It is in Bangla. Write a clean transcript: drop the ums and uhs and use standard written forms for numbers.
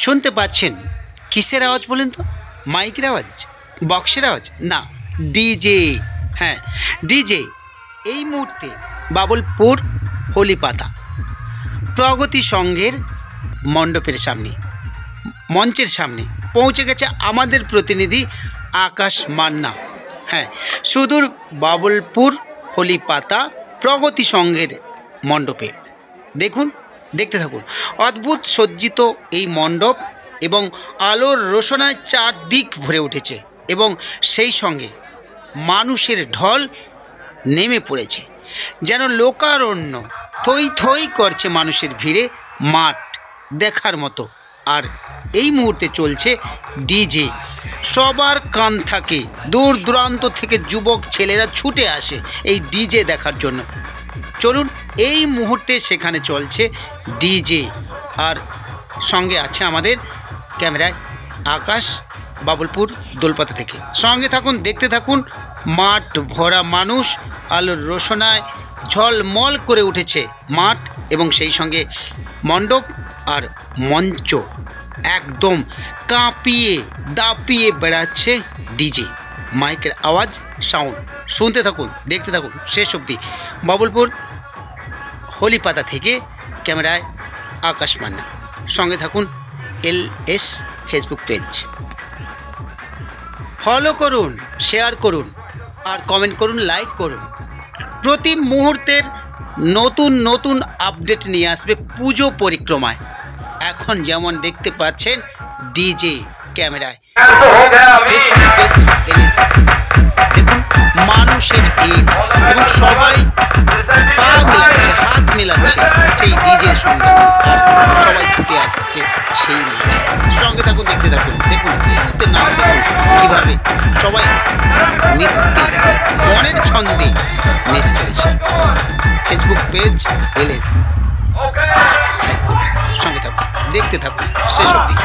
শুনতে পাচ্ছেন কিসের আওয়াজ বলেন তো? মাইকের আওয়াজ, বক্সের আওয়াজ? না, ডিজে। হ্যাঁ, ডিজে। এই মুহূর্তে বাবুলপুর হলিপাতা প্রগতি সংঘের মণ্ডপের সামনে, মঞ্চের সামনে পৌঁছে গেছে আমাদের প্রতিনিধি আকাশ মান্না। হ্যাঁ, সুদূর বাবুলপুর হলিপাতা প্রগতি সংঘের মণ্ডপে। দেখুন, দেখতে থাকুন। অদ্ভুত সজ্জিত এই মণ্ডপ এবং আলোর রোশনায় চারদিক ভরে উঠেছে এবং সেই সঙ্গে মানুষের ঢল নেমে পড়েছে, যেন লোকারণ্য। থই থই করছে মানুষের ভিড়ে মাঠ দেখার মতো। আর এই মুহূর্তে চলছে ডিজে। সবার কান থাকে, দূর দূরান্ত থেকে যুবক ছেলেরা ছুটে আসে এই ডিজে দেখার জন্য। চলুন, এই মুহূর্তে সেখানে চলছে ডিজে। আর সঙ্গে আছে আমাদের ক্যামেরায় আকাশ, বাবুলপুর দোলপাতা থেকে। সঙ্গে থাকুন, দেখতে থাকুন। মাঠ ভরা মানুষ, আলোর রোশনায় ঝলমল করে উঠেছে মাঠ এবং সেই সঙ্গে মণ্ডপ আর মঞ্চ একদম কাঁপিয়ে দাপিয়ে বেড়াচ্ছে ডিজে। মাইকের আওয়াজ, সাউন্ড শুনতে থাকুন, দেখতে থাকুন শেষ অবধি। বাবুলপুর হলিপাতা থেকে ক্যামেরায় আকাশ মান্না। সঙ্গে থাকুন LS ফেসবুক পেজ। ফলো করুন, শেয়ার করুন আর কমেন্ট করুন, লাইক করুন। প্রতি মুহূর্তের নতুন নতুন আপডেট নিয়ে আসবে পুজো পরিক্রমায়। এখন যেমন দেখতে পাচ্ছেন ডিজে ক্যামেরায়, ফেসবুক পেজ LS। দেখুন মানুষের ভিড় এবং সবাই পা মেলাচ্ছে, হাত মেলাচ্ছে সেই ডিজের সঙ্গে, আর সবাই ছুটে আসছে সেই মাঠে। সঙ্গে থাকুন, দেখতে থাকুন। দেখুন নৃত্যের নাম, দেখুন কীভাবে সবাই নৃত্যে মনের ছন্দে নেচে চলেছে। ফেসবুক পেজ LS, সঙ্গে থাকুন, দেখতে থাকুন শেষ অবধি।